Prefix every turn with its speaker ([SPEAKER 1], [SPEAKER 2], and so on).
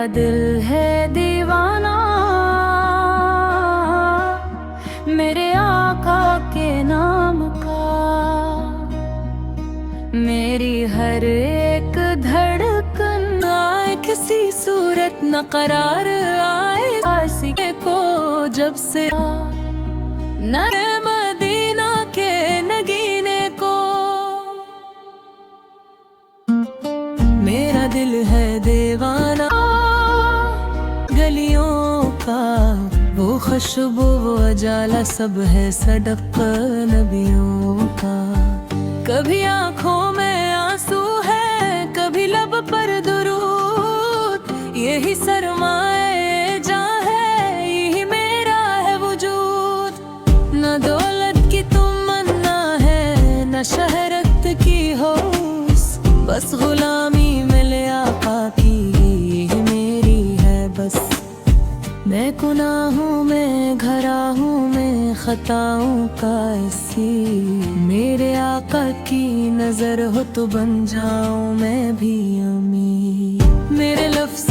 [SPEAKER 1] दिल है दीवाना मेरे आका के नाम का। मेरी हर एक धड़कन आए किसी सूरत न करार आए आसी को जब से नए मदीना के नगीने को। मेरा दिल है दीवाना गलियों का, वो खुशबू वो उजाला सब है सदक़ नबियों का। कभी आँखों में आंसू है कभी लब पर दुरूद, यही सरमाए जहाँ है यही मेरा है वजूद। न दौलत की तमन्ना है न शहरत की होश, बस गुलामी मिले आका की यही मेरी है बस। मैं गुनाहों में घरा हूँ मैं खताओं का ऐसी, मेरे आका की नजर हो तो बन जाऊं मैं भी अमीर। मेरे लफ्ज़